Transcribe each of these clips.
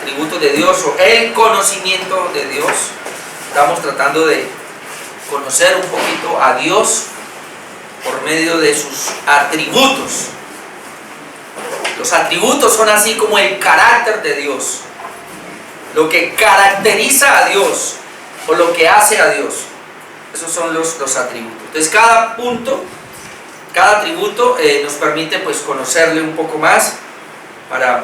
atributos de Dios o el conocimiento de Dios. Estamos tratando de conocer un poquito a Dios por medio de sus atributos. Los atributos son así como el carácter de Dios, lo que caracteriza a Dios o lo que hace a Dios. Esos son los atributos. Entonces cada punto, cada atributo nos permite pues conocerle un poco más para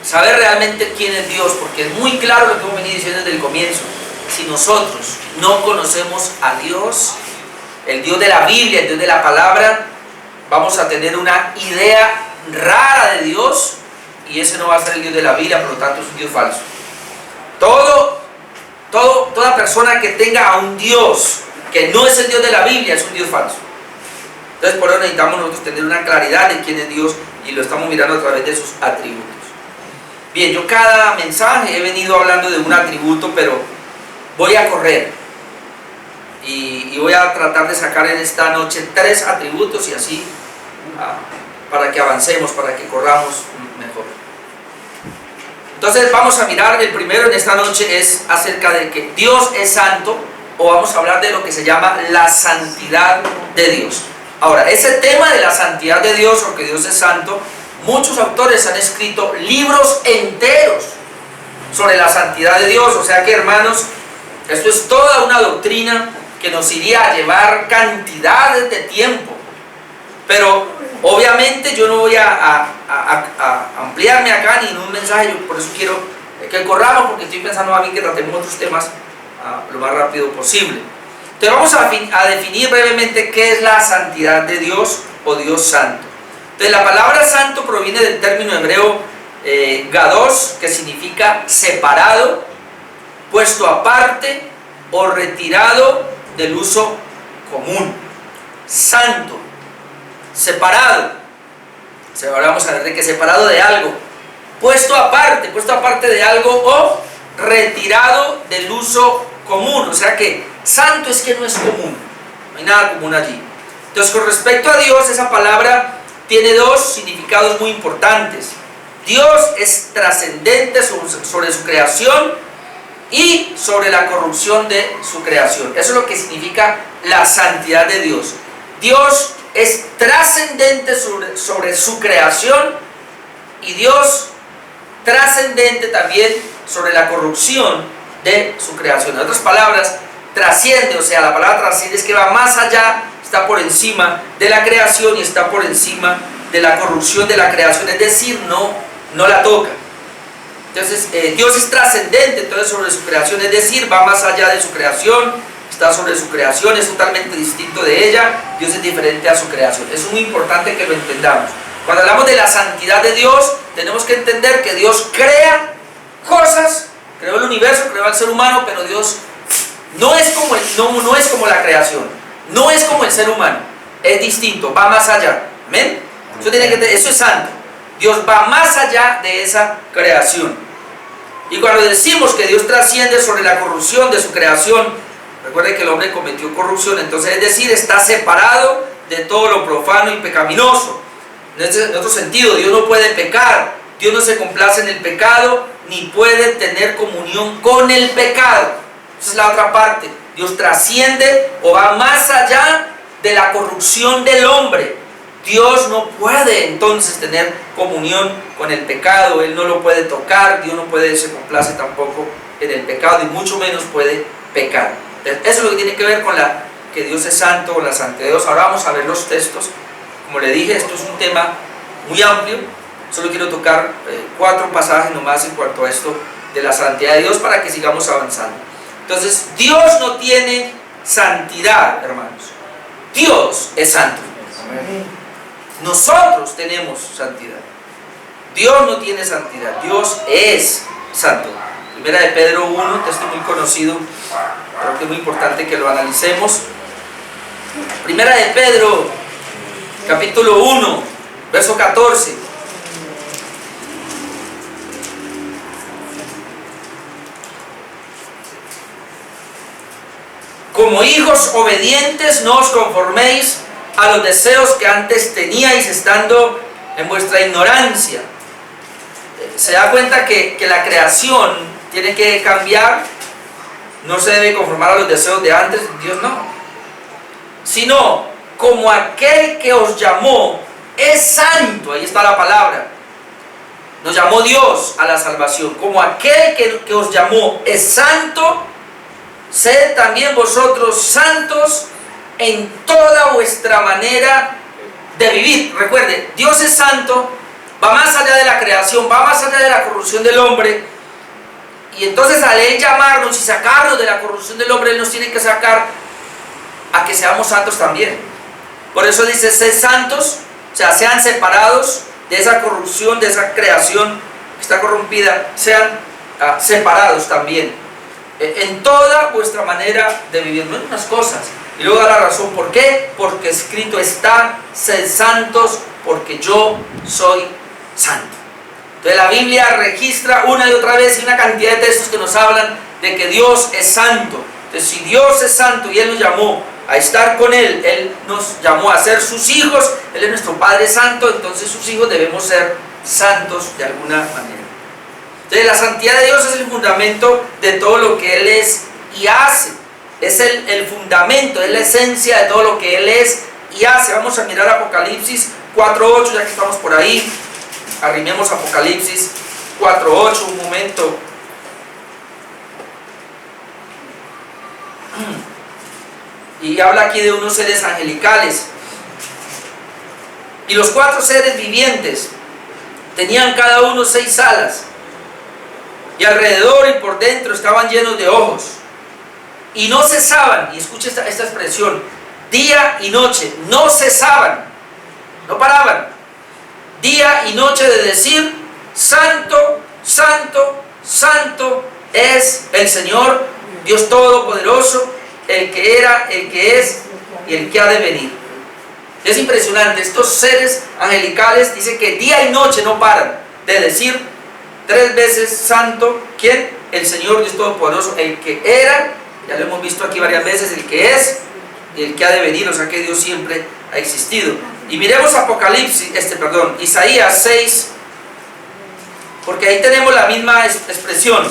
saber realmente quién es Dios, porque es muy claro lo que hemos venido diciendo desde el comienzo. Si nosotros no conocemos a Dios, el Dios de la Biblia, el Dios de la palabra, vamos a tener una idea rara de Dios y ese no va a ser el Dios de la Biblia, por lo tanto es un Dios falso. Toda persona que tenga a un Dios que no es el Dios de la Biblia es un Dios falso. Entonces por eso necesitamos nosotros tener una claridad de quién es Dios y lo estamos mirando a través de sus atributos. Bien, yo cada mensaje he venido hablando de un atributo, pero voy a correr y voy a tratar de sacar en esta noche 3 atributos y así para que avancemos, para que corramos mejor. Entonces vamos a mirar, el primero en esta noche es acerca de que Dios es santo, o vamos a hablar de lo que se llama la santidad de Dios. Ahora, ese tema de la santidad de Dios, o que Dios es santo, muchos autores han escrito libros enteros sobre la santidad de Dios. O sea que, hermanos, esto es toda una doctrina que nos iría a llevar cantidades de tiempo. Pero obviamente yo no voy a ampliarme acá ni en un mensaje. Yo por eso quiero que corramos, porque estoy pensando a mí que tratemos otros temas lo más rápido posible. Entonces vamos a definir brevemente qué es la santidad de Dios o Dios santo. Entonces la palabra santo proviene del término hebreo gados, que significa separado, puesto aparte o retirado del uso común. Santo, separado. Ahora vamos a ver de qué, separado de algo, puesto aparte de algo o retirado del uso común. O sea que santo es que no es común, no hay nada común allí. Entonces con respecto a Dios, esa palabra tiene 2 significados muy importantes. Dios es trascendente sobre su creación y sobre la corrupción de su creación. Eso es lo que significa la santidad de Dios. Dios es trascendente sobre su creación y Dios trascendente también sobre la corrupción de su creación. En otras palabras, trasciende, o sea, la palabra trasciende es que va más allá, está por encima de la creación y está por encima de la corrupción de la creación, es decir, no la toca. Entonces Dios es trascendente entonces sobre su creación, es decir, va más allá de su creación, está sobre su creación, es totalmente distinto de ella. Dios es diferente a su creación. Es muy importante que lo entendamos. Cuando hablamos de la santidad de Dios, tenemos que entender que Dios crea cosas, creó el universo, creó al ser humano, pero Dios no es como la creación, no es como el ser humano, es distinto, va más allá. ¿Amén? Eso es santo. Dios va más allá de esa creación. Y cuando decimos que Dios trasciende sobre la corrupción de su creación, recuerden que el hombre cometió corrupción, entonces es decir, está separado de todo lo profano y pecaminoso. En otro sentido, Dios no puede pecar, Dios no se complace en el pecado, ni puede tener comunión con el pecado. Esa es la otra parte. Dios trasciende o va más allá de la corrupción del hombre. Dios no puede entonces tener comunión con el pecado, Él no lo puede tocar, Dios no puede, se complace tampoco en el pecado y mucho menos puede pecar. Entonces, eso es lo que tiene que ver con que Dios es santo o la santidad de Dios. Ahora vamos a ver los textos. Como le dije, esto es un tema muy amplio, solo quiero tocar 4 pasajes nomás en cuanto a esto de la santidad de Dios para que sigamos avanzando. Entonces, Dios no tiene santidad, hermanos. Dios es santo. Nosotros tenemos santidad. Dios no tiene santidad, Dios es santo. Primera de Pedro 1, texto muy conocido, creo que es muy importante que lo analicemos. Primera de Pedro, capítulo 1, verso 14. Como hijos obedientes, no os conforméis a los deseos que antes teníais estando en vuestra ignorancia. se da cuenta que la creación tiene que cambiar, no se debe conformar a los deseos de antes, Dios no, sino como aquel que os llamó es santo, ahí está la palabra, nos llamó Dios a la salvación, como aquel que os llamó es santo, sed también vosotros santos en toda vuestra manera de vivir. Recuerde, Dios es santo, va más allá de la creación, va más allá de la corrupción del hombre, y entonces al Él llamarnos y sacarnos de la corrupción del hombre, Él nos tiene que sacar a que seamos santos también. Por eso dice, sed santos, o sea, sean separados de esa corrupción, de esa creación que está corrompida, sean separados también en toda vuestra manera de vivir, no en unas cosas. Y luego da la razón, ¿por qué? Porque escrito está, sed santos, porque yo soy santo. Entonces la Biblia registra una y otra vez y una cantidad de textos que nos hablan de que Dios es santo. Entonces si Dios es santo y Él nos llamó a estar con Él, Él nos llamó a ser sus hijos, Él es nuestro Padre Santo, entonces sus hijos debemos ser santos de alguna manera. Entonces la santidad de Dios es el fundamento de todo lo que Él es y hace. Es el fundamento, es la esencia de todo lo que Él es y hace. Vamos a mirar Apocalipsis 4:8, ya que estamos por ahí. Arrimemos Apocalipsis 4:8 un momento. Y habla aquí de unos seres angelicales. Y los 4 seres vivientes tenían cada uno 6 alas, y alrededor y por dentro estaban llenos de ojos, y no cesaban, y escucha esta expresión, día y noche, no cesaban, no paraban, día y noche de decir, santo, santo, santo es el Señor, Dios Todopoderoso, el que era, el que es y el que ha de venir. Es impresionante, estos seres angelicales dice que día y noche no paran de decir 3 veces santo, ¿quién? El Señor Dios Todopoderoso, el que era, ya lo hemos visto aquí varias veces, el que es y el que ha de venir, o sea que Dios siempre ha existido. Y miremos Isaías 6, porque ahí tenemos la misma expresión.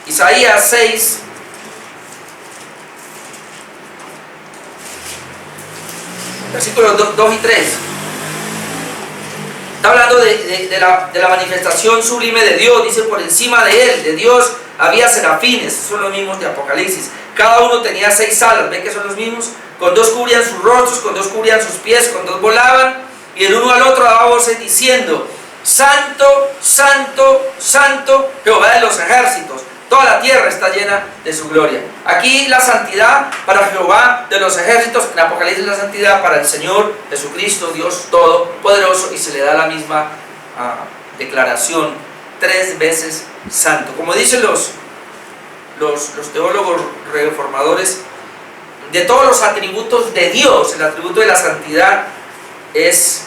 Isaías 6, versículos 2 y 3. Está hablando de la manifestación sublime de Dios. Dice, por encima de Él, de Dios, había serafines. Son los mismos de Apocalipsis. Cada uno tenía 6 alas. ¿Ven que son los mismos? Con 2 cubrían sus rostros, con 2 cubrían sus pies, con 2 volaban. Y el uno al otro daba voces diciendo, santo, santo, santo, Jehová de los ejércitos. Toda la tierra está llena de su gloria. Aquí la santidad para Jehová de los ejércitos, en Apocalipsis la santidad para el Señor Jesucristo, Dios Todopoderoso, y se le da la misma declaración, 3 veces santo. Como dicen los teólogos reformadores, de todos los atributos de Dios, el atributo de la santidad es,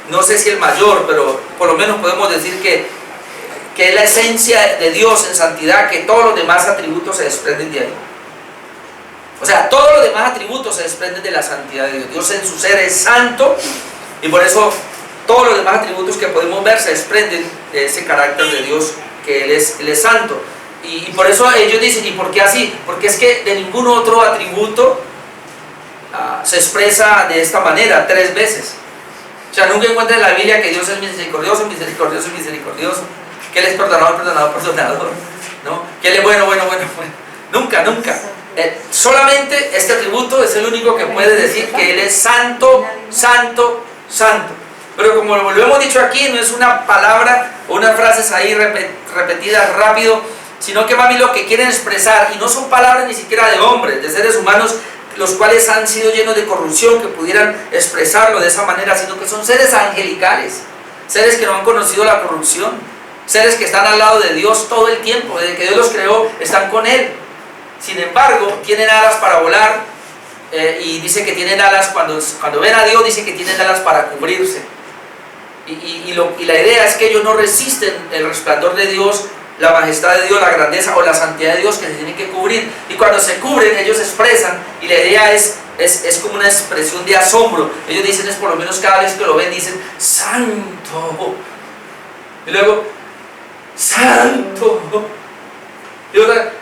no sé si el mayor, pero por lo menos podemos decir que es la esencia de Dios en santidad, que todos los demás atributos se desprenden de ahí. O sea, todos los demás atributos se desprenden de la santidad de Dios. Dios en su ser es santo, y por eso todos los demás atributos que podemos ver se desprenden de ese carácter de Dios, que Él es santo. Y por eso ellos dicen, ¿y por qué así? Porque es que de ningún otro atributo se expresa de esta manera 3 veces. O sea, nunca encuentra en la Biblia que Dios es misericordioso, misericordioso, misericordioso, que Él es perdonador, perdonador, perdonador, ¿no? Que Él es bueno, bueno, bueno, bueno. Nunca, nunca. Solamente este atributo es el único que puede decir que Él es santo, santo, santo. Pero como lo hemos dicho aquí, no es una palabra o unas frases ahí repetidas rápido, sino que más bien lo que quieren expresar, y no son palabras ni siquiera de hombres, de seres humanos, los cuales han sido llenos de corrupción, que pudieran expresarlo de esa manera, sino que son seres angelicales, seres que no han conocido la corrupción, seres que están al lado de Dios todo el tiempo, desde que Dios los creó, están con Él. Sin embargo, tienen alas para volar, y dice que tienen alas, cuando ven a Dios, dice que tienen alas para cubrirse. Y la idea es que ellos no resisten el resplandor de Dios, la majestad de Dios, la grandeza o la santidad de Dios que se tienen que cubrir. Y cuando se cubren, ellos expresan, y la idea es como una expresión de asombro. Ellos dicen, es por lo menos cada vez que lo ven, dicen, santo. Y luego, santo. Y otra,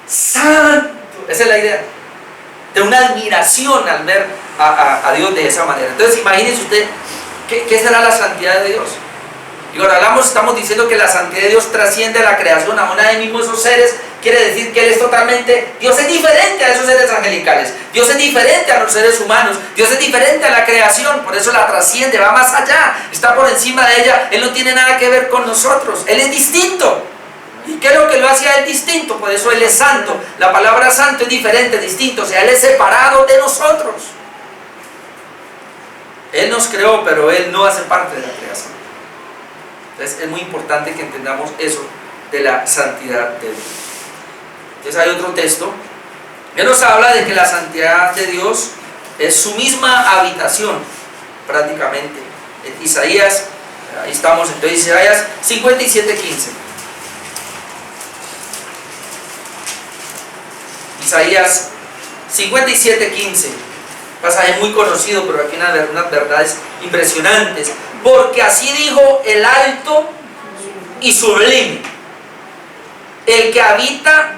santo. Esa es la idea. De una admiración al ver a Dios de esa manera. Entonces, imagínense usted, ¿qué será la santidad de Dios? Y cuando estamos diciendo que la santidad de Dios trasciende a la creación, aún a él mismo esos seres, quiere decir que Él es totalmente, Dios es diferente a esos seres angelicales, Dios es diferente a los seres humanos, Dios es diferente a la creación, por eso la trasciende, va más allá, está por encima de ella, Él no tiene nada que ver con nosotros, Él es distinto. ¿Y qué es lo que lo hace a Él distinto? Por eso Él es santo. La palabra santo es diferente, distinto, o sea, Él es separado de nosotros. Él nos creó, pero Él no hace parte de la creación. Entonces es muy importante que entendamos eso de la santidad de Dios. Entonces hay otro texto que nos habla de que la santidad de Dios es su misma habitación, prácticamente. En Isaías, ahí estamos, entonces Isaías 57:15. Isaías 57:15, pasaje muy conocido, pero aquí unas verdades impresionantes. Porque así dijo el alto y sublime, el que habita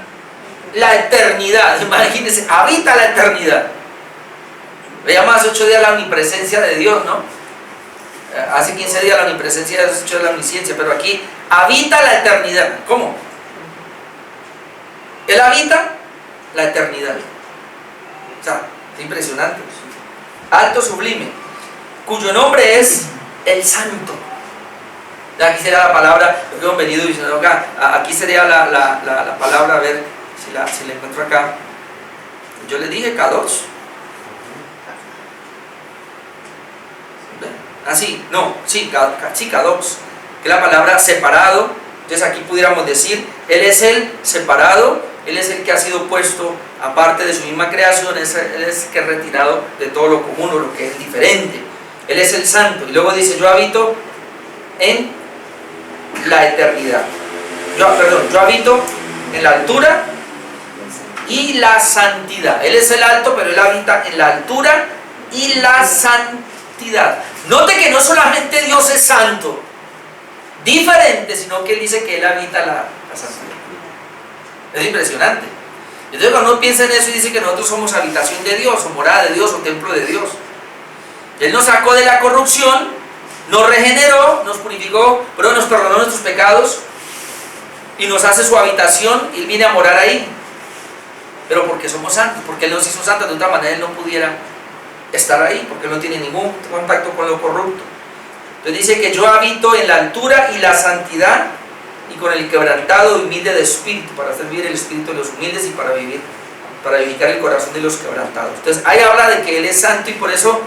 la eternidad. Imagínense, habita la eternidad. Veíamos hace 8 días la omnipresencia de Dios, ¿no? Hace 15 días la omnipresencia, hace 8 días la omnisciencia, pero aquí habita la eternidad. ¿Cómo? Él habita la eternidad. O sea, es impresionante. Alto, sublime, cuyo nombre es el santo. Aquí sería la palabra, lo que hemos venido diciendo acá. Aquí sería la palabra, a ver si la encuentro acá. Yo le dije Kadosh. Así, no, sí, Kadosh, que es la palabra separado. Entonces aquí pudiéramos decir, Él es el separado, Él es el que ha sido puesto aparte de su misma creación, Él es el que es retirado de todo lo común o lo que es diferente. Él es el santo. Y luego dice, yo habito en la eternidad. Yo habito en la altura y la santidad. Él es el alto, pero Él habita en la altura y la santidad. Note que no solamente Dios es santo, diferente, sino que Él dice que Él habita la santidad. Es impresionante. Entonces cuando uno piensa en eso y dice que nosotros somos habitación de Dios, o morada de Dios, o templo de Dios, Él nos sacó de la corrupción, nos regeneró, nos purificó, pero nos perdonó nuestros pecados y nos hace su habitación y Él viene a morar ahí. Pero porque somos santos, porque Él nos hizo santos, de otra manera Él no pudiera estar ahí, porque Él no tiene ningún contacto con lo corrupto. Entonces dice que yo habito en la altura y la santidad y con el quebrantado y humilde de espíritu, para hacer vivir el espíritu de los humildes y para vivificar el corazón de los quebrantados. Entonces ahí habla de que Él es santo y por eso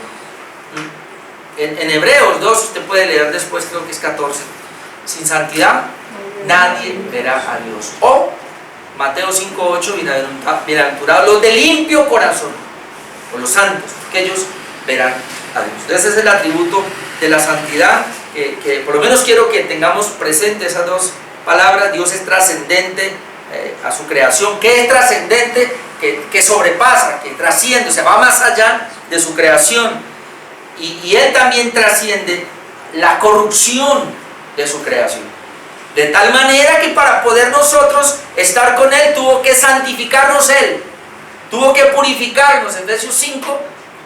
en Hebreos 2, usted puede leer después, creo que es 14, sin santidad nadie verá a Dios. O Mateo 5:8, bienaventurados los de limpio corazón, o los santos, que ellos verán a Dios. Entonces ese es el atributo de la santidad, que por lo menos quiero que tengamos presente esas dos palabras. Dios es trascendente a su creación. ¿Qué es trascendente? Que sobrepasa, que trasciende, o sea, va más allá de su creación. Y Él también trasciende la corrupción de su creación. De tal manera que para poder nosotros estar con Él, tuvo que santificarnos Él, tuvo que purificarnos. Efesios 5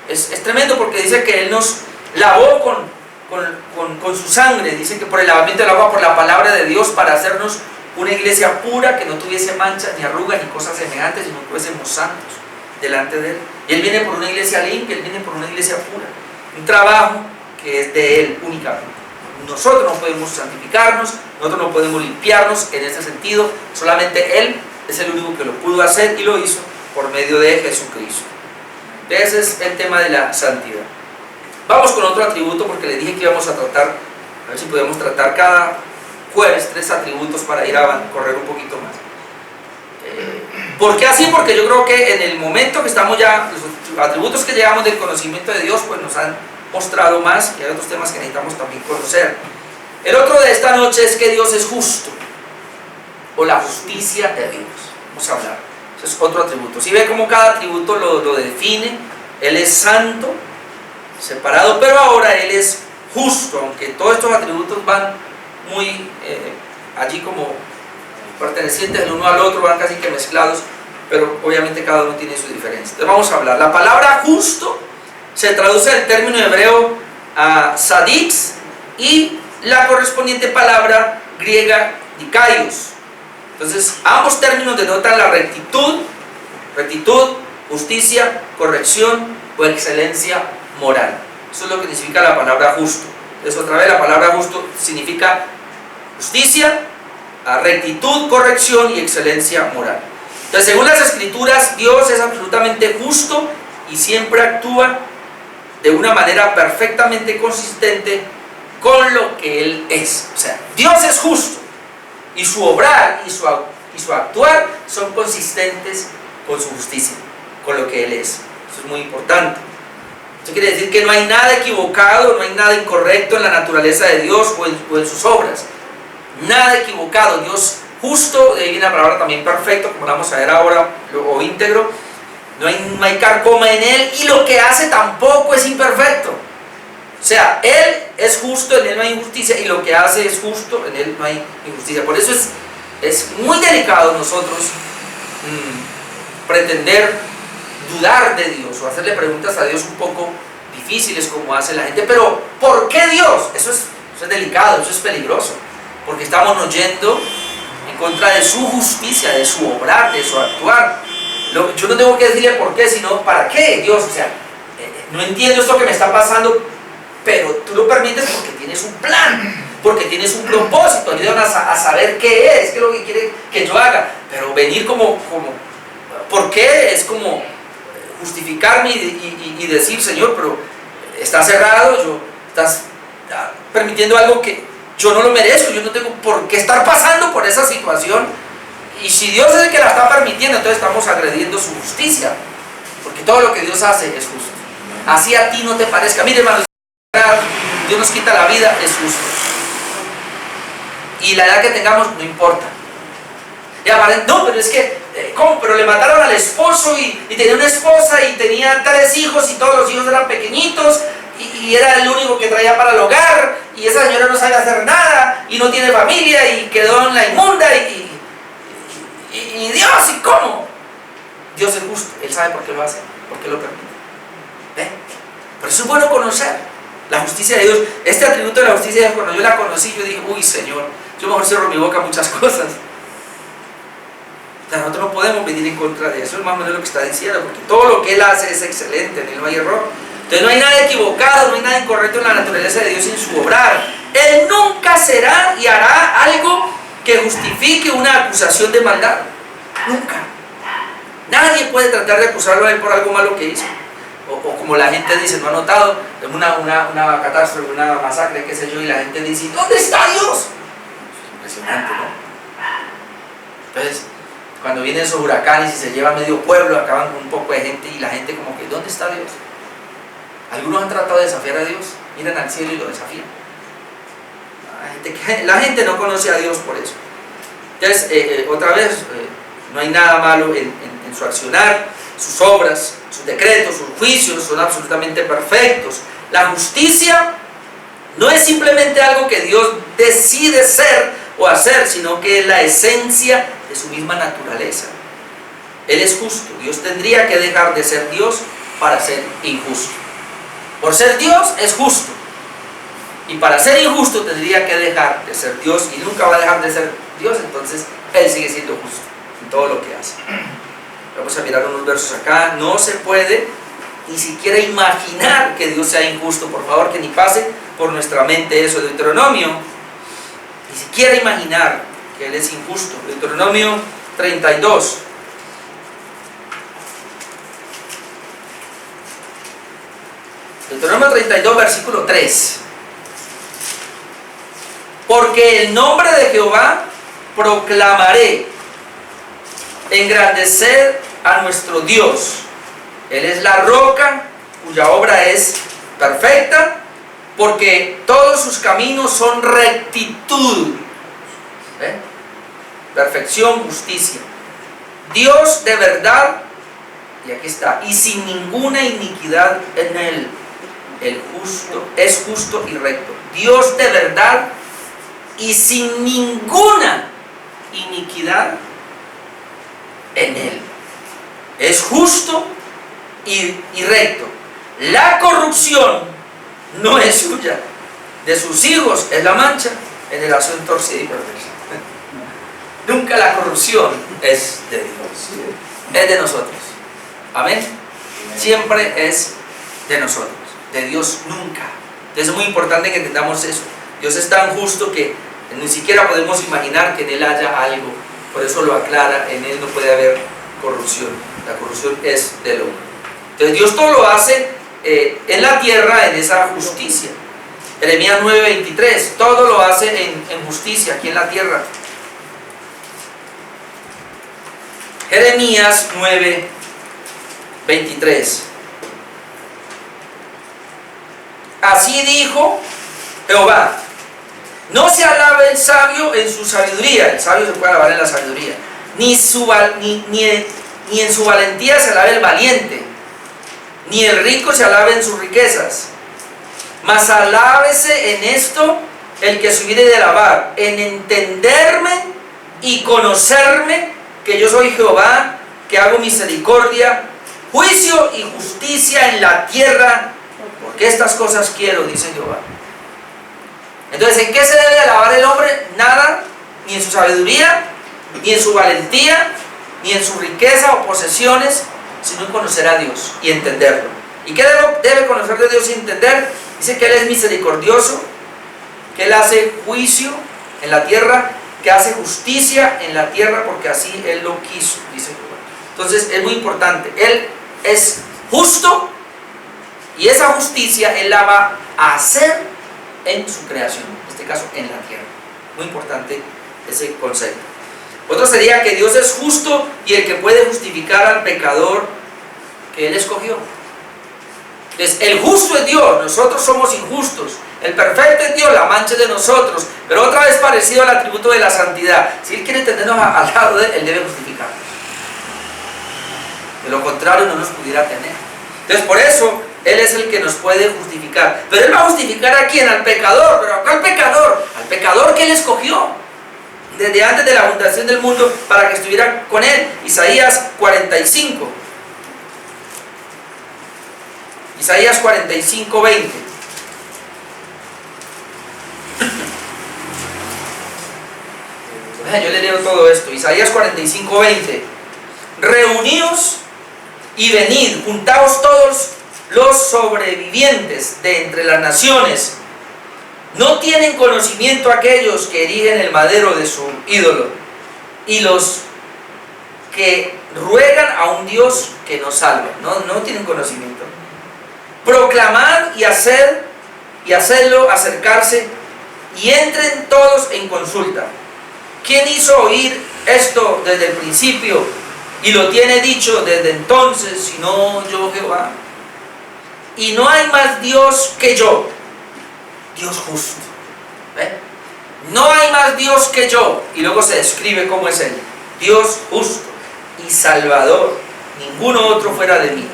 es tremendo, porque dice que Él nos lavó con su sangre. Dice que por el lavamiento del agua, por la palabra de Dios, para hacernos una iglesia pura, que no tuviese manchas ni arrugas ni cosas semejantes, sino que fuésemos santos delante de Él. Y Él viene por una iglesia limpia, Él viene por una iglesia pura. Un trabajo que es de Él únicamente. Nosotros no podemos santificarnos, nosotros no podemos limpiarnos en ese sentido. Solamente Él es el único que lo pudo hacer y lo hizo por medio de Jesucristo. Ese es el tema de la santidad. Vamos con otro atributo, porque les dije que íbamos a tratar, a ver si podemos tratar cada jueves 3 atributos para ir a correr un poquito más. ¿Por qué así? Porque yo creo que en el momento que estamos ya, los atributos que llegamos del conocimiento de Dios, pues nos han mostrado más, y hay otros temas que necesitamos también conocer. El otro de esta noche es que Dios es justo, o la justicia de Dios. Vamos a hablar. Ese es otro atributo. Si ve cómo cada atributo lo define. Él es santo, separado, pero ahora Él es justo, aunque todos estos atributos van muy allí como pertenecientes el uno al otro, van casi que mezclados, pero obviamente cada uno tiene su diferencia. Entonces vamos a hablar. La palabra justo se traduce del término hebreo a sadix y la correspondiente palabra griega dikaios. Entonces ambos términos denotan la rectitud, justicia, corrección o excelencia moral. Eso es lo que significa la palabra justo. Entonces otra vez la palabra justo significa justicia, rectitud, corrección y excelencia moral. Entonces según las escrituras, Dios es absolutamente justo y siempre actúa de una manera perfectamente consistente con lo que Él es. O sea, Dios es justo y su obrar y su actuar son consistentes con su justicia, con lo que Él es. Eso es muy importante. Eso quiere decir que no hay nada equivocado, no hay nada incorrecto en la naturaleza de Dios o en sus obras. Nada equivocado. Dios justo, de ahí viene la palabra también perfecto, como vamos a ver ahora, o íntegro. No hay carcoma en Él y lo que hace tampoco es imperfecto. O sea, Él es justo, en Él no hay injusticia, y lo que hace es justo, en Él no hay injusticia. Por eso es muy delicado nosotros pretender dudar de Dios o hacerle preguntas a Dios un poco difíciles como hace la gente. Pero ¿por qué Dios? Eso es delicado, eso es peligroso, porque estamos yendo en contra de su justicia, de su obrar, de su actuar. Yo no tengo que decirle por qué, sino para qué, Dios. O sea, no entiendo esto que me está pasando, pero tú lo permites porque tienes un plan, porque tienes un propósito. Ayúdame a saber qué es lo que quiere que yo haga. Pero venir como ¿por qué? Es como justificarme y decir, Señor, pero está cerrado, estás permitiendo algo que yo no lo merezco, yo no tengo por qué estar pasando por esa situación. Y si Dios es el que la está permitiendo, entonces estamos agrediendo su justicia, porque todo lo que Dios hace es justo. Así a ti no te parezca. Mire, hermanos, Dios nos quita la vida, es justo. Y la edad que tengamos no importa. No, pero es que, ¿cómo? Pero le mataron al esposo y tenía una esposa y tenía 3 hijos y todos los hijos eran pequeñitos y era el único que traía para el hogar, y esa señora no sabe hacer nada y no tiene familia y quedó en la inmunda y Dios, ¿y cómo? Dios es justo, Él sabe por qué lo hace, por qué lo permite. ¿Ve? Por eso es bueno conocer la justicia de Dios. Este atributo de la justicia de Dios, cuando yo la conocí, yo dije, uy, Señor, yo mejor cierro mi boca a muchas cosas. O sea, nosotros no podemos venir en contra de eso, es más o menos lo que está diciendo, porque todo lo que Él hace es excelente, en Él no hay error. Entonces no hay nada equivocado, no hay nada incorrecto en la naturaleza de Dios en su obrar. Él nunca será y hará algo que justifique una acusación de maldad. Nunca. Nadie puede tratar de acusarlo a Él por algo malo que hizo. O como la gente dice, ¿no ha notado? En una catástrofe, una masacre, qué sé yo, y la gente dice, ¿dónde está Dios? Es impresionante, ¿no? Entonces, cuando vienen esos huracanes y se lleva medio pueblo, acaban con un poco de gente, y la gente como que, ¿dónde está Dios? Algunos han tratado de desafiar a Dios, miran al cielo y lo desafían. La gente no conoce a Dios por eso. Entonces, otra vez, no hay nada malo en su accionar, sus obras, sus decretos, sus juicios son absolutamente perfectos. La justicia no es simplemente algo que Dios decide ser o hacer, sino que es la esencia de su misma naturaleza. Él es justo. Dios tendría que dejar de ser Dios para ser injusto. Por ser Dios es justo, y para ser injusto tendría que dejar de ser Dios, y nunca va a dejar de ser Dios. Entonces Él sigue siendo justo en todo lo que hace. Vamos a mirar unos versos acá. No se puede ni siquiera imaginar que Dios sea injusto. Por favor, que ni pase por nuestra mente eso. Deuteronomio, ni siquiera imaginar que Él es injusto. Deuteronomio 32. Deuteronomio 32, versículo 3. Porque el nombre de Jehová proclamaré, engrandecer a nuestro Dios. Él es la roca cuya obra es perfecta, porque todos sus caminos son rectitud. perfección, justicia. Dios de verdad, y aquí está, y sin ninguna iniquidad en él. El justo es justo y recto. Dios de verdad y sin ninguna iniquidad en él. Es justo y recto. La corrupción no es suya. De sus hijos es la mancha, generación torcida y perversa. Nunca la corrupción es de Dios, es de nosotros. Amén. Siempre es de nosotros, de Dios nunca. Entonces es muy importante que entendamos eso. Dios es tan justo que ni siquiera podemos imaginar que en Él haya algo. Por eso lo aclara, en Él no puede haber corrupción. La corrupción es del hombre. Entonces Dios todo lo hace en la tierra, en esa justicia. Jeremías 9:23, todo lo hace en justicia aquí en la tierra. Jeremías 9:23. Así dijo Jehová: no se alabe el sabio en su sabiduría. El sabio se puede alabar en la sabiduría. Ni en su valentía se alabe el valiente, ni el rico se alabe en sus riquezas. Mas alábese en esto el que se hubiere de alabar, en entenderme y conocerme, que yo soy Jehová, que hago misericordia, juicio y justicia en la tierra, porque estas cosas quiero, dice Jehová. Entonces, ¿en qué se debe alabar el hombre? Nada, ni en su sabiduría, ni en su valentía, ni en su riqueza o posesiones, sino en conocer a Dios y entenderlo. ¿Y qué debe conocer de Dios y entender? Dice que Él es misericordioso, que Él hace juicio en la tierra, que hace justicia en la tierra, porque así Él lo quiso, dice Jehová. Entonces es muy importante, Él es justo y esa justicia Él la va a hacer en su creación, en este caso en la tierra. Muy importante ese concepto. Otro sería que Dios es justo y el que puede justificar al pecador que Él escogió. Entonces, el justo es Dios, nosotros somos injustos. El perfecto es Dios, la mancha es de nosotros. Pero otra vez parecido al atributo de la santidad. Si Él quiere tenernos al lado de Él, Él debe justificarnos. De lo contrario no nos pudiera tener. Entonces por eso Él es el que nos puede justificar. Pero Él va a justificar a quién, al pecador. ¿Pero a cuál pecador? Al pecador que Él escogió desde antes de la fundación del mundo para que estuviera con Él. Isaías 45. Isaías 45, 20. Yo le leo todo esto. Isaías 45, 20. Reuníos y venid, juntaos todos los sobrevivientes de entre las naciones. No tienen conocimiento aquellos que erigen el madero de su ídolo y los que ruegan a un Dios que nos salva. No tienen conocimiento. Proclamad y hacedlo acercarse y entren todos en consulta. ¿Quién hizo oír esto desde el principio y lo tiene dicho desde entonces, sino yo, Jehová? Y no hay más Dios que yo, Dios justo. No hay más Dios que yo. Y luego se describe cómo es Él: Dios justo y salvador, ninguno otro fuera de mí.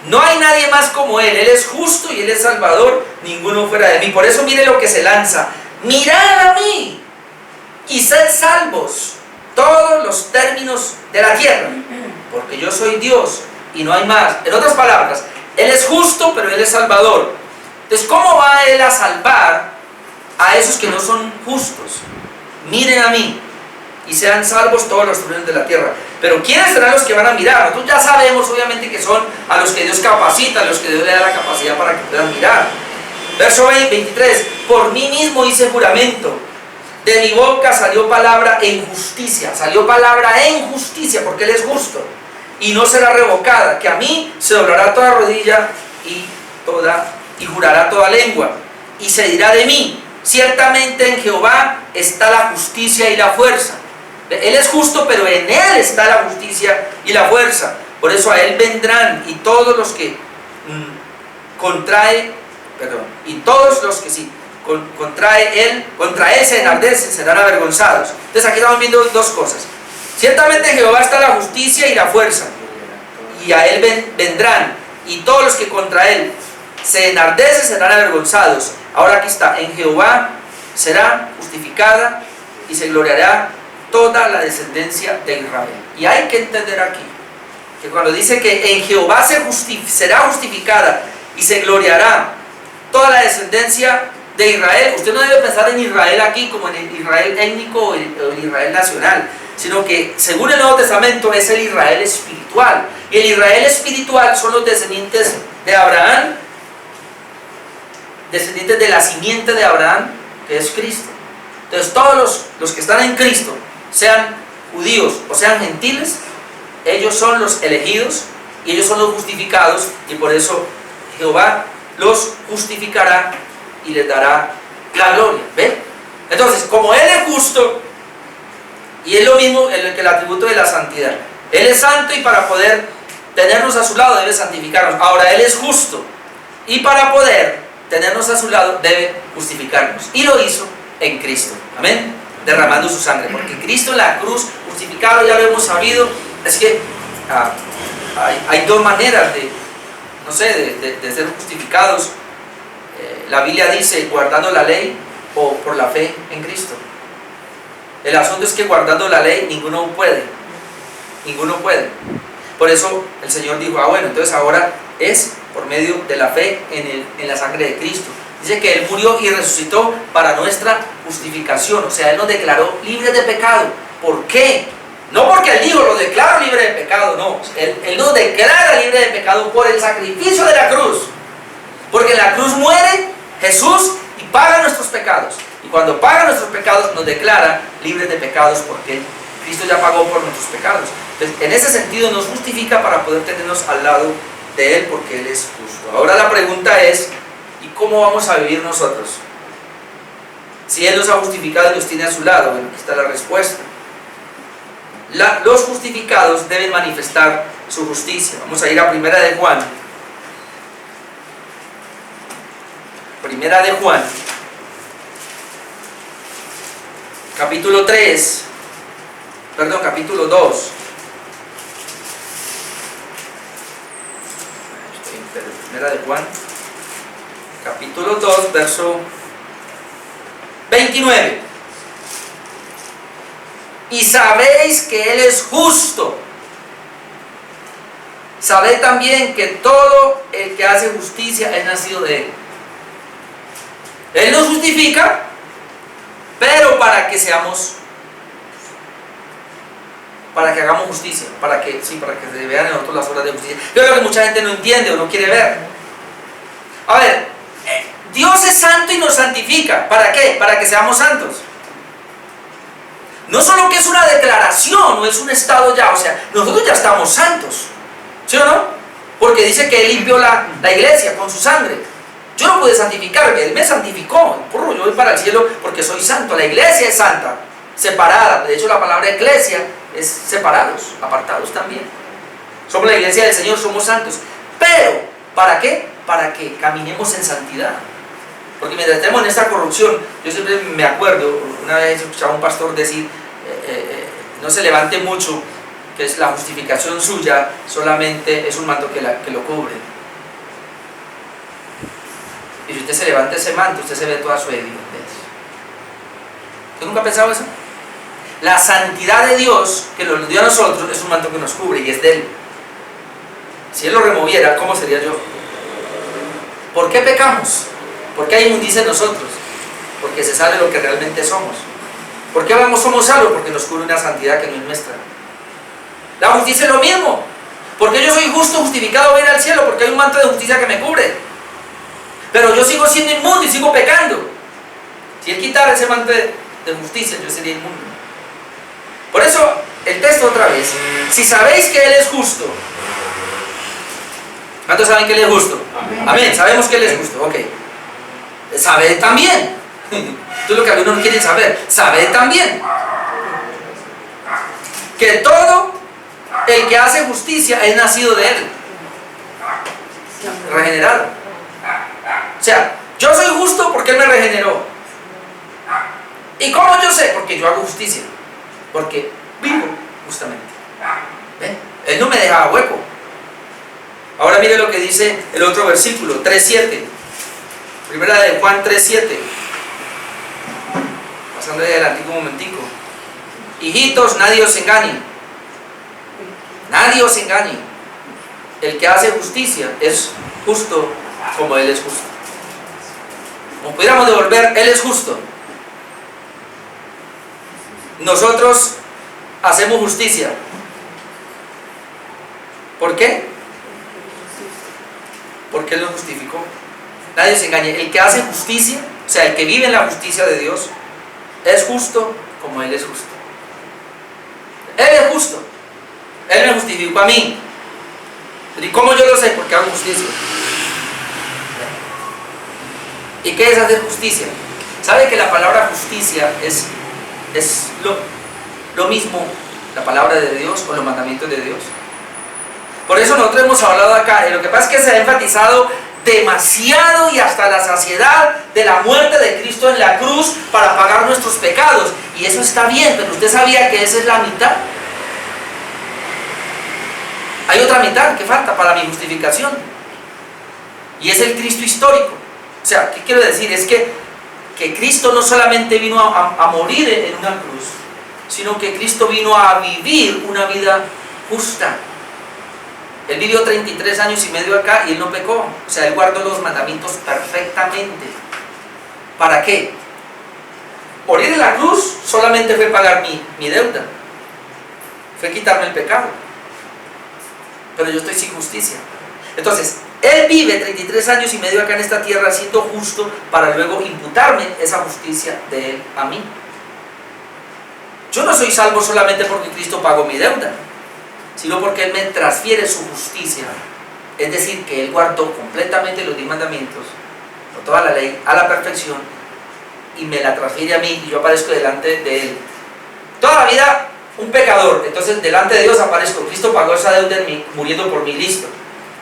No hay nadie más como Él. Él es justo y Él es salvador, ninguno fuera de mí. Por eso mire lo que se lanza: mirad a mí y sed salvos todos los términos de la tierra, porque yo soy Dios y no hay más. En otras palabras, Él es justo, pero Él es salvador. Entonces, ¿cómo va Él a salvar a esos que no son justos? Miren a mí y sean salvos todos los términos de la tierra. Pero ¿quiénes serán los que van a mirar? Nosotros ya sabemos obviamente que son a los que Dios capacita, a los que Dios le da la capacidad para que puedan mirar. Verso 23: por mí mismo hice juramento, de mi boca salió palabra en justicia. Salió palabra en justicia, porque Él es justo y no será revocada, que a mí se doblará toda rodilla y jurará toda lengua, y se dirá de mí: ciertamente en Jehová está la justicia y la fuerza. Él es justo, pero en Él está la justicia y la fuerza. Por eso a Él vendrán, y todos los que contra Él contra Él se enardecen, serán avergonzados. Entonces aquí estamos viendo dos cosas: Ciertamente en Jehová está la justicia y la fuerza, y a él vendrán, y todos los que contra él se enardecen serán avergonzados. Ahora aquí está, en Jehová será justificada y se gloriará toda la descendencia de Israel. Y hay que entender aquí, que cuando dice que en Jehová será justificada y se gloriará toda la descendencia de Israel, usted no debe pensar en Israel aquí como en el Israel étnico o el Israel nacional, sino que según el Nuevo Testamento es el Israel espiritual. Y el Israel espiritual son los descendientes de Abraham, descendientes de la simiente de Abraham, que es Cristo. Entonces todos los que están en Cristo, sean judíos o sean gentiles, ellos son los elegidos y ellos son los justificados, y por eso Jehová los justificará y les dará la gloria. ¿Ven? Entonces, como Él es justo, y es lo mismo que el atributo de la santidad, Él es santo y para poder tenernos a su lado debe santificarnos. Ahora Él es justo y para poder tenernos a su lado debe justificarnos, y lo hizo en Cristo. Amén. Derramando su sangre, porque Cristo en la cruz justificado, ya lo hemos sabido. Es que hay dos maneras de, no sé, de ser justificados. La Biblia dice guardando la ley o por la fe en Cristo. El asunto es que guardando la ley ninguno puede. Por eso el Señor dijo, bueno, entonces ahora es por medio de la fe en la sangre de Cristo. Dice que Él murió y resucitó para nuestra justificación. O sea, Él nos declaró libres de pecado. ¿Por qué? No porque Él dijo, lo declaro libre de pecado, no. Él nos declara libre de pecado por el sacrificio de la cruz. Porque en la cruz muere Jesús y paga nuestros pecados. Y cuando paga nuestros pecados nos declara libres de pecados, porque Cristo ya pagó por nuestros pecados. Entonces, en ese sentido nos justifica para poder tenernos al lado de Él, porque Él es justo. Ahora la pregunta es, ¿y cómo vamos a vivir nosotros? Si Él nos ha justificado y nos tiene a su lado, bueno, aquí está la respuesta. Los justificados deben manifestar su justicia. Vamos a ir a Primera de Juan. Primera de Juan, capítulo 2. Primera de Juan, capítulo 2, verso 29. Y sabéis que Él es justo. Sabed también que todo el que hace justicia es nacido de Él. Él nos justifica, pero para que hagamos justicia, para que se vean en nosotros las obras de justicia. Yo creo que mucha gente no entiende o no quiere ver. A ver, Dios es santo y nos santifica. ¿Para qué? Para que seamos santos. No solo que es una declaración o es un estado ya, o sea, nosotros ya estamos santos, ¿sí o no? Porque dice que Él limpió la iglesia con su sangre. Yo no pude santificarme, Él me santificó. Yo voy para el cielo porque soy santo. La iglesia es santa, separada. De hecho, la palabra iglesia es separados, apartados también. Somos la iglesia del Señor, somos santos. Pero, ¿para qué? Para que caminemos en santidad. Porque mientras estemos en esta corrupción, yo siempre me acuerdo, una vez escuchaba a un pastor decir, no se levante mucho, que es la justificación suya, solamente es un manto que lo cubre. Y si usted se levanta ese manto, usted se ve toda su evidencia. ¿Usted nunca ha pensado eso? La santidad de Dios, que nos dio a nosotros, es un manto que nos cubre y es de Él. Si Él lo removiera, ¿cómo sería yo? ¿Por qué pecamos? ¿Por qué hay inmundicia en nosotros? Porque se sabe lo que realmente somos. ¿Por qué somos salvos? Porque nos cubre una santidad que no es nuestra. La justicia es lo mismo. Porque yo soy justo, justificado, voy a ir al cielo, porque hay un manto de justicia que me cubre. Pero yo sigo siendo inmundo y sigo pecando. Si Él quitara ese manto de justicia, yo sería inmundo. Por eso, el texto otra vez. Si sabéis que Él es justo. ¿Cuántos saben que Él es justo? Amén. Sabemos que Él es justo. Ok. Sabed también. Esto es lo que algunos no quieren saber. Sabed también que todo el que hace justicia es nacido de Él. Regenerado. O sea, yo soy justo porque Él me regeneró. ¿Y cómo yo sé? Porque yo hago justicia. Porque vivo justamente. ¿Ven? Él no me dejaba hueco. Ahora mire lo que dice el otro versículo, 3:7. Primera de Juan 3:7. Pasando de adelante un momentico. Hijitos, nadie os engañe. Nadie os engañe. El que hace justicia es justo como Él es justo. Como pudiéramos devolver, Él es justo. Nosotros hacemos justicia. ¿Por qué? Porque Él nos justificó. Nadie se engañe. El que hace justicia, o sea, el que vive en la justicia de Dios, es justo como Él es justo. Él es justo. Él me justificó a mí. ¿Y cómo yo lo sé? Porque hago justicia. ¿Y qué es hacer justicia? ¿Sabe que la palabra justicia es lo mismo, la palabra de Dios o los mandamientos de Dios? Por eso nosotros hemos hablado acá, y lo que pasa es que se ha enfatizado demasiado y hasta la saciedad de la muerte de Cristo en la cruz para pagar nuestros pecados. Y eso está bien, pero usted sabía que esa es la mitad. Hay otra mitad que falta para mi justificación. Y es el Cristo histórico. O sea, ¿qué quiero decir? Es que Cristo no solamente vino a morir en una cruz, sino que Cristo vino a vivir una vida justa. Él vivió 33 años y medio acá y Él no pecó. O sea, Él guardó los mandamientos perfectamente. ¿Para qué? Morir en la cruz solamente fue pagar mi deuda. Fue quitarme el pecado. Pero yo estoy sin justicia. Entonces, Él vive 33 años y medio acá en esta tierra siendo justo para luego imputarme esa justicia de Él a mí. Yo no soy salvo solamente porque Cristo pagó mi deuda, sino porque Él me transfiere su justicia. Es decir, que Él guardó completamente los 10 mandamientos, con toda la ley, a la perfección, y me la transfiere a mí y yo aparezco delante de Él. Toda la vida un pecador, entonces delante de Dios aparezco. Cristo pagó esa deuda en mí, muriendo por mí, listo.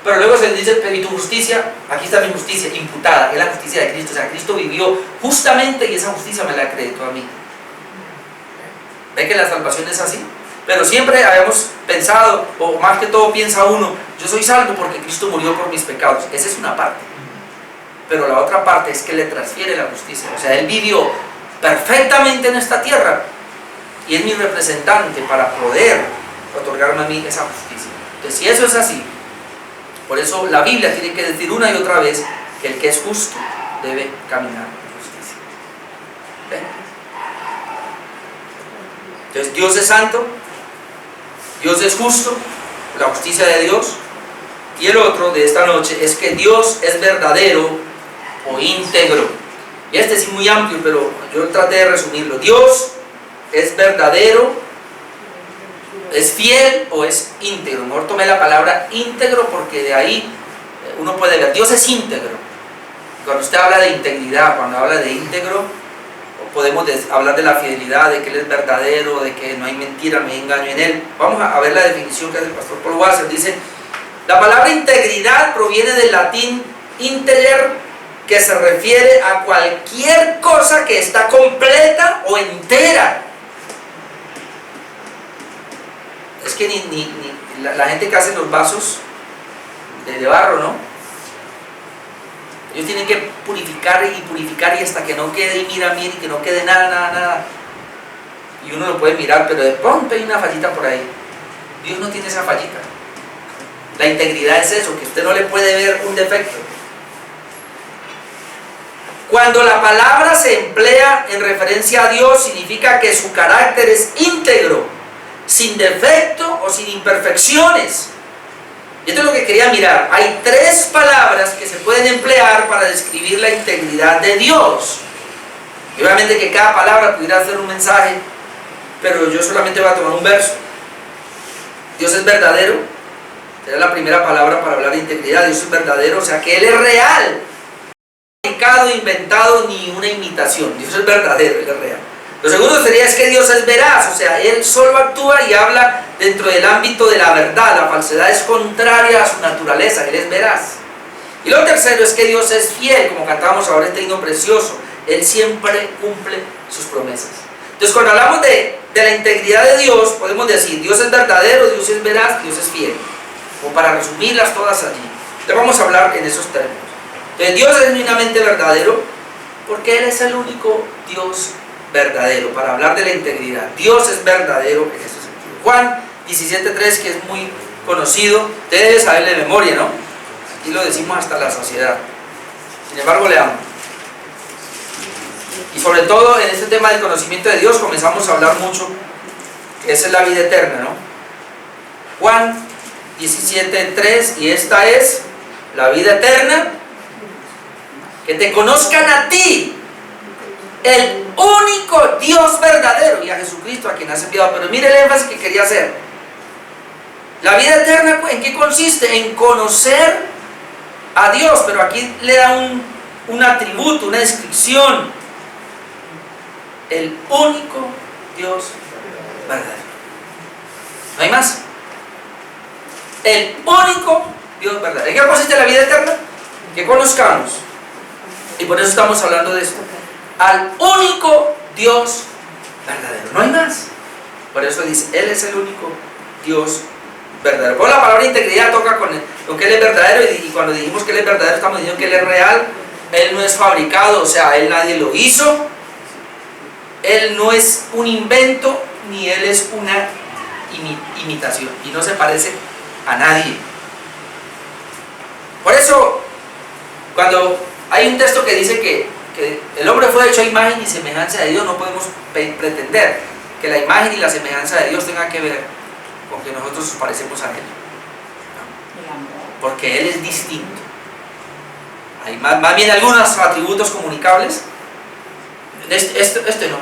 Pero luego se dice, pero ¿y tu justicia? Aquí está mi justicia, imputada, es la justicia de Cristo. O sea, Cristo vivió justamente y esa justicia me la acreditó a mí. ¿Ve que la salvación es así? Pero siempre habíamos pensado, o más que todo piensa uno, yo soy salvo porque Cristo murió por mis pecados. Esa es una parte. Pero la otra parte es que le transfiere la justicia. O sea, Él vivió perfectamente en esta tierra y es mi representante para poder otorgarme a mí esa justicia. Entonces, si eso es así, por eso la Biblia tiene que decir una y otra vez que el que es justo debe caminar en justicia. ¿Ven? Entonces, Dios es santo, Dios es justo, la justicia de Dios. Y el otro de esta noche es que Dios es verdadero o íntegro. Y este es muy amplio, pero yo traté de resumirlo. Dios es verdadero, es fiel o es íntegro. Mejor tomé la palabra íntegro porque de ahí uno puede ver. Dios es íntegro. Cuando usted habla de integridad, cuando habla de íntegro, podemos hablar de la fidelidad, de que Él es verdadero, de que no hay mentira, no hay engaño en Él. Vamos a ver la definición que hace el pastor Paul Wasser. Dice, la palabra integridad proviene del latín integer, que se refiere a cualquier cosa que está completa o entera. Es que la gente que hace los vasos de barro, ¿no? Ellos tienen que purificar y hasta que no quede, y miran bien y que no quede nada. Y uno lo puede mirar, pero de pronto hay una fallita por ahí. Dios no tiene esa fallita. La integridad es eso, que usted no le puede ver un defecto. Cuando la palabra se emplea en referencia a Dios, significa que su carácter es íntegro, sin defecto o sin imperfecciones. Y esto es lo que quería mirar. Hay 3 palabras que se pueden emplear para describir la integridad de Dios. Y obviamente que cada palabra pudiera hacer un mensaje, pero yo solamente voy a tomar un verso. Dios es verdadero. Será la primera palabra para hablar de integridad. Dios es verdadero, o sea que Él es real. No fabricado, inventado, ni una imitación. Dios es verdadero, Él es real. Lo segundo sería es que Dios es veraz, o sea, Él solo actúa y habla dentro del ámbito de la verdad. La falsedad es contraria a su naturaleza, Él es veraz. Y lo tercero es que Dios es fiel, como cantábamos ahora este himno precioso. Él siempre cumple sus promesas. Entonces, cuando hablamos de de la integridad de Dios, podemos decir, Dios es verdadero, Dios es veraz, Dios es fiel. O para resumirlas todas allí. Entonces vamos a hablar en esos términos. Entonces Dios es genuinamente verdadero porque Él es el único Dios verdadero, para hablar de la integridad. Dios es verdadero en ese sentido. Juan 17:3, que es muy conocido, ustedes deben saber de memoria, ¿no? Aquí lo decimos hasta la saciedad. Sin embargo, leamos. Y sobre todo en este tema del conocimiento de Dios comenzamos a hablar mucho, que esa es la vida eterna, ¿no? Juan 17:3, y esta es la vida eterna, que te conozcan a ti, el único Dios verdadero, y a Jesucristo a quien has enviado. Pero mire el énfasis que quería hacer. La vida eterna, ¿en qué consiste? En conocer a Dios, pero aquí le da un atributo, una descripción. El único Dios verdadero. No hay más. El único Dios verdadero. ¿En qué consiste la vida eterna? Que conozcamos. Y por eso estamos hablando de esto. Al único Dios verdadero. No hay más. Por eso dice, Él es el único Dios verdadero. Por la palabra integridad toca con lo que Él es verdadero, y cuando dijimos que Él es verdadero estamos diciendo que Él es real. Él no es fabricado, o sea, Él nadie lo hizo. Él no es un invento, ni Él es una imitación, y no se parece a nadie. Por eso, cuando hay un texto que dice que el hombre fue hecho a imagen y semejanza de Dios, no podemos pretender que la imagen y la semejanza de Dios tengan que ver con que nosotros nos parecemos a Él, ¿no? Porque Él es distinto. Hay más bien algunos atributos comunicables. Este no,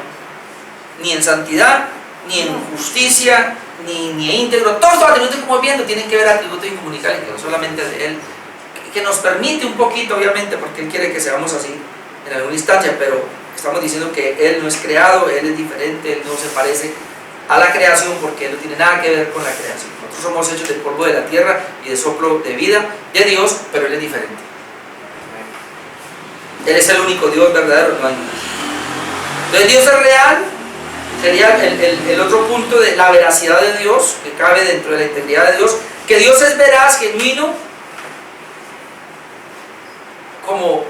ni en santidad, ni en justicia, ni íntegro. Todos los atributos que estamos viendo tienen que ver atributos incomunicables, que no solamente de Él, que nos permite un poquito, obviamente, porque Él quiere que seamos así en alguna instancia, pero estamos diciendo que Él no es creado, Él es diferente, Él no se parece a la creación, porque Él no tiene nada que ver con la creación. Nosotros somos hechos del polvo de la tierra y de soplo de vida de Dios, pero Él es diferente. Él es el único Dios verdadero, no hay más. Entonces Dios es real, sería el otro punto de la veracidad de Dios, que cabe dentro de la integridad de Dios, que Dios es veraz, genuino, como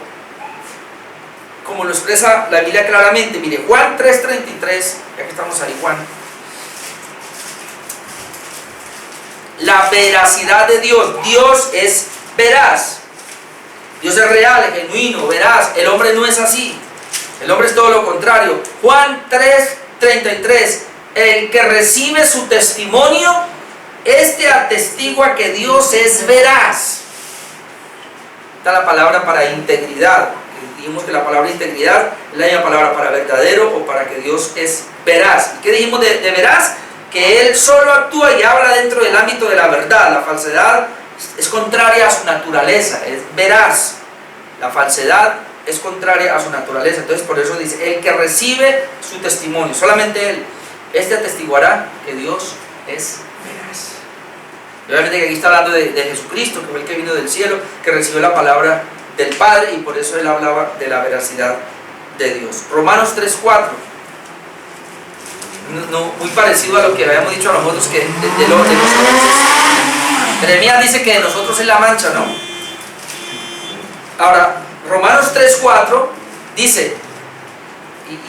lo expresa la Biblia claramente. Mire, Juan 3:33, ya que estamos ahí, Juan. La veracidad de Dios. Dios es veraz. Dios es real, es genuino, veraz. El hombre no es así. El hombre es todo lo contrario. Juan 3:33. El que recibe su testimonio, este atestigua que Dios es veraz. Está la palabra para integridad. Dijimos que la palabra integridad es la misma palabra para verdadero o para que Dios es veraz. ¿Y qué dijimos de veraz? Que Él solo actúa y habla dentro del ámbito de la verdad. La falsedad es contraria a su naturaleza, es veraz. La falsedad es contraria a su naturaleza. Entonces por eso dice, el que recibe su testimonio, solamente Él, este atestiguará que Dios es veraz. Y obviamente que aquí está hablando de Jesucristo, que fue el que vino del cielo, que recibió la palabra del Padre, y por eso Él hablaba de la veracidad de Dios. Romanos 3:4, muy parecido a lo que habíamos dicho a nosotros, que de nosotros Jeremías dice que de nosotros es la mancha, ¿no? Ahora, Romanos 3:4 dice,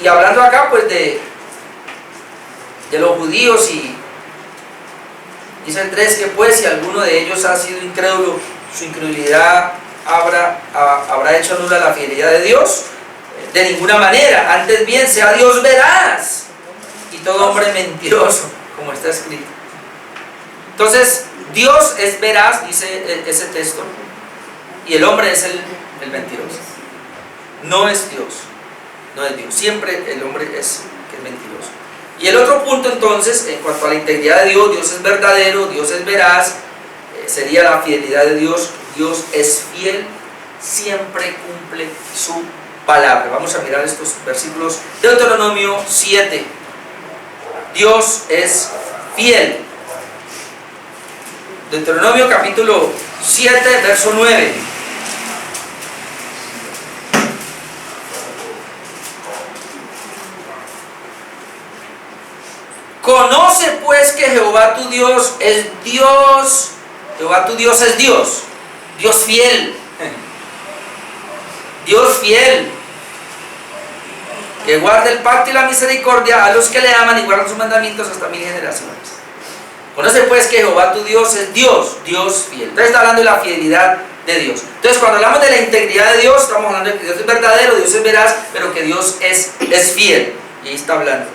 y hablando acá pues de los judíos, y dice el 3, que pues si alguno de ellos ha sido incrédulo, su incredulidad habrá hecho nula la fidelidad de Dios. De ninguna manera, antes bien sea Dios veraz y todo hombre mentiroso, como está escrito. Entonces Dios es veraz, dice ese texto, y el hombre es el mentiroso. No es Dios, no es Dios. Siempre el hombre es mentiroso. Y el otro punto entonces, en cuanto a la integridad de Dios, Dios es verdadero, Dios es veraz, sería la fidelidad de Dios. Dios es fiel, siempre cumple su palabra. Vamos a mirar estos versículos. Deuteronomio 7. Dios es fiel. Deuteronomio capítulo 7, verso 9. Conoce pues que Jehová tu Dios es Dios. Jehová tu Dios es Dios. Dios fiel. Dios fiel. Que guarda el pacto y la misericordia a los que le aman y guardan sus mandamientos hasta 1000 generaciones. Conoce pues que Jehová tu Dios es Dios. Dios fiel. Entonces está hablando de la fidelidad de Dios. Entonces cuando hablamos de la integridad de Dios, estamos hablando de que Dios es verdadero, Dios es veraz, pero que Dios es fiel. Y ahí está hablando.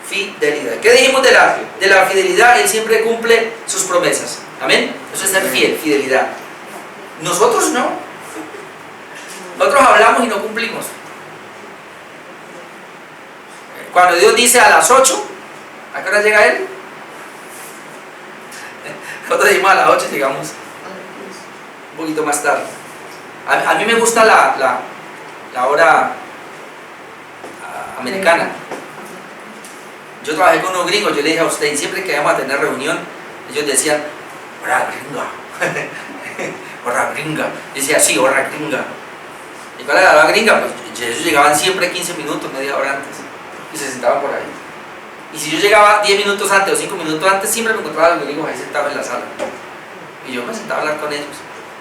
Fidelidad. ¿Qué dijimos de la fidelidad? Él siempre cumple sus promesas. Amén. Eso es ser fiel, fidelidad. Nosotros no. Nosotros hablamos y no cumplimos. Cuando Dios dice a las 8, ¿a qué hora llega Él? Nosotros decimos a las 8, llegamos un poquito más tarde. A mí me gusta la hora americana. Yo trabajé con unos gringos, yo le dije a usted, y siempre que íbamos a tener reunión, ellos decían, hora gringa, hora gringa. Decía, sí, hora gringa. ¿Y cuál era la hora gringa? Pues ellos llegaban siempre 15 minutos, media hora antes, y se sentaban por ahí. Y si yo llegaba 10 minutos antes o 5 minutos antes, siempre me encontraba a los gringos ahí sentados en la sala. Y yo me sentaba a hablar con ellos.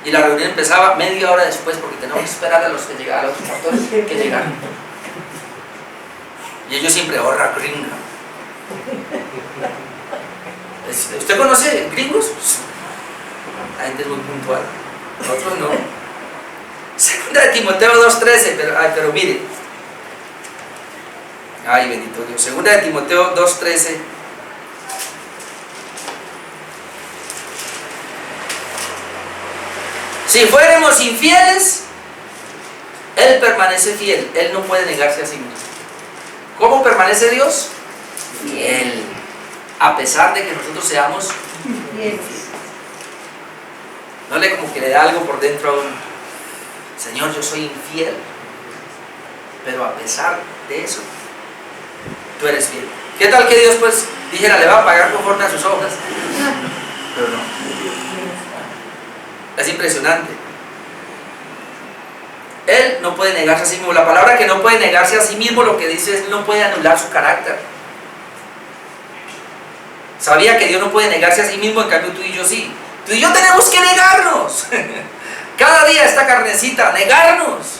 Y la reunión empezaba media hora después, porque tenemos que esperar a los que llegaran, a los pastores que llegaran. Y ellos siempre, hora gringa. ¿Usted conoce gringos? La gente es muy puntual. Nosotros no. Segunda de Timoteo 2:13, pero mire. Ay, bendito Dios. Segunda de Timoteo 2:13. Si fuéramos infieles, Él permanece fiel. Él no puede negarse a sí mismo. ¿Cómo permanece Dios? Fiel. A pesar de que nosotros seamos infieles. No le como que le da algo por dentro a uno. Señor, yo soy infiel. Pero a pesar de eso, tú eres fiel. ¿Qué tal que Dios pues dijera, le va a pagar conforme a sus obras? Pero no. Es impresionante. Él no puede negarse a sí mismo. La palabra que no puede negarse a sí mismo lo que dice es no puede anular su carácter. Sabía que Dios no puede negarse a sí mismo, en cambio tú y yo sí. Tú y yo tenemos que negarnos. Cada día esta carnecita, negarnos.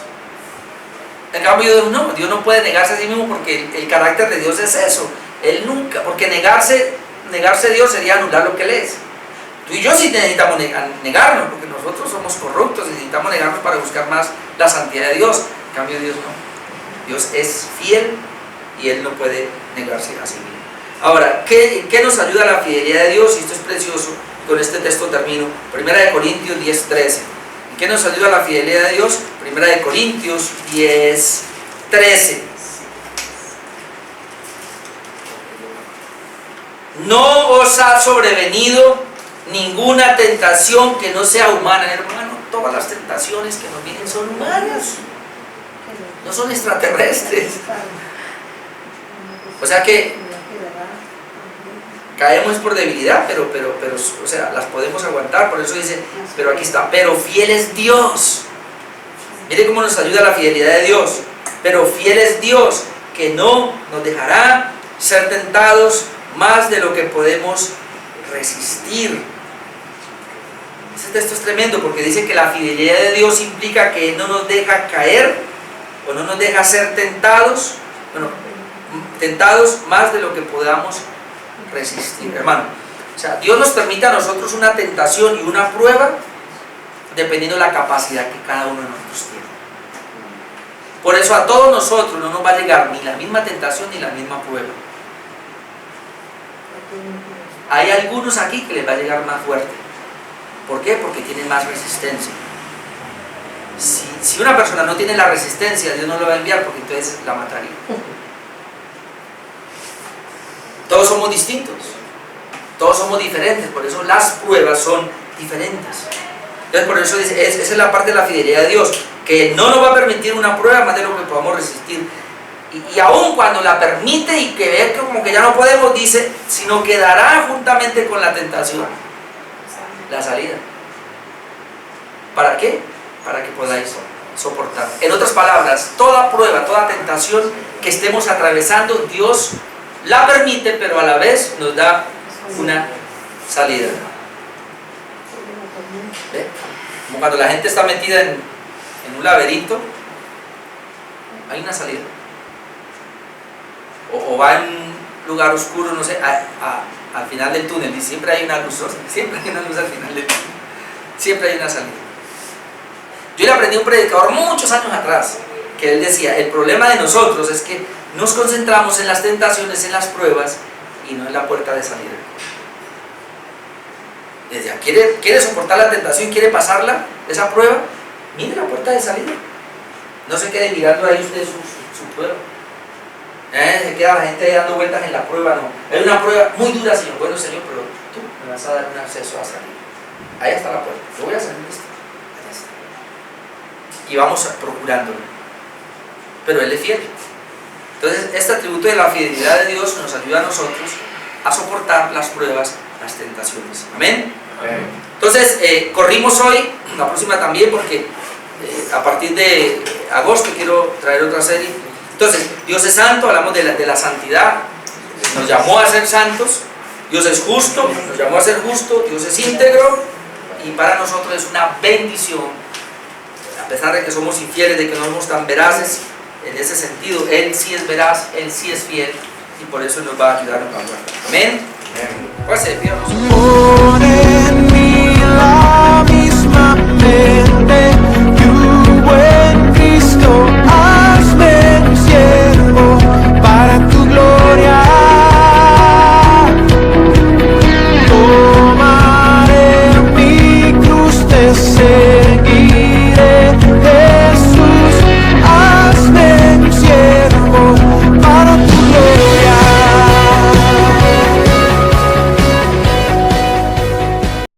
En cambio Dios no puede negarse a sí mismo porque el carácter de Dios es eso. Él nunca, porque negarse a Dios sería anular lo que Él es. Tú y yo sí necesitamos negarnos, porque nosotros somos corruptos y necesitamos negarnos para buscar más la santidad de Dios. En cambio Dios no. Dios es fiel y Él no puede negarse a sí mismo. Ahora, ¿qué nos ayuda a la fidelidad de Dios? Y esto es precioso, con este texto termino. 1 Corintios 10:13. ¿Qué nos ayuda a la fidelidad de Dios? 1 Corintios 10:13. No os ha sobrevenido ninguna tentación que no sea humana. Hermano, todas las tentaciones que nos vienen son humanas, no son extraterrestres. O sea que caemos por debilidad, pero o sea, las podemos aguantar. Por eso dice, pero aquí está, pero fiel es Dios. Mire cómo nos ayuda la fidelidad de Dios. Pero fiel es Dios, que no nos dejará ser tentados más de lo que podemos resistir. Este texto es tremendo porque dice que la fidelidad de Dios implica que no nos deja caer o no nos deja ser tentados, tentados más de lo que podamos resistir, hermano. O sea, Dios nos permite a nosotros una tentación y una prueba dependiendo de la capacidad que cada uno de nosotros tiene. Por eso a todos nosotros no nos va a llegar ni la misma tentación ni la misma prueba. Hay algunos aquí que les va a llegar más fuerte. ¿Por qué? Porque tienen más resistencia. Si una persona no tiene la resistencia, Dios no lo va a enviar porque entonces la mataría. Todos somos distintos, todos somos diferentes, por eso las pruebas son diferentes. Entonces por eso esa es la parte de la fidelidad de Dios, que no nos va a permitir una prueba más de lo que podamos resistir. Y aún cuando la permite y que ve como que ya no podemos, dice, sino que dará juntamente con la tentación la salida. ¿Para qué? Para que podáis soportar. En otras palabras, toda prueba, toda tentación que estemos atravesando, Dios la permite, pero a la vez nos da una salida. ¿Ve? Como cuando la gente está metida en un laberinto, hay una salida. O va en un lugar oscuro, no sé, al final del túnel, y siempre hay una luz, siempre hay una luz al final del túnel, siempre hay una salida. Yo le aprendí a un predicador muchos años atrás, que él decía, el problema de nosotros es que nos concentramos en las tentaciones, en las pruebas, y no en la puerta de salida. Decía, ¿quiere soportar la tentación? ¿Quiere pasarla, esa prueba? Mire la puerta de salida. No se quede mirando ahí usted su prueba. Se queda la gente ahí dando vueltas en la prueba, no. Es una prueba muy dura, Señor. Bueno, Señor, pero tú me vas a dar un acceso a salir. Ahí está la puerta. Yo voy a salir de esto. Ahí está. Y vamos procurándolo. Pero Él es fiel. Entonces, este atributo de la fidelidad de Dios nos ayuda a nosotros a soportar las pruebas, las tentaciones. Amén. Amén. Entonces, corrimos hoy, la próxima también, porque a partir de agosto quiero traer otra serie. Entonces, Dios es santo, hablamos de la santidad, nos llamó a ser santos. Dios es justo, nos llamó a ser justo. Dios es íntegro, y para nosotros es una bendición, a pesar de que somos infieles, de que no somos tan veraces. En ese sentido, Él sí es veraz, Él sí es fiel, y por eso nos va a ayudar a cambiar. Amén. Amén. Pues, Dios.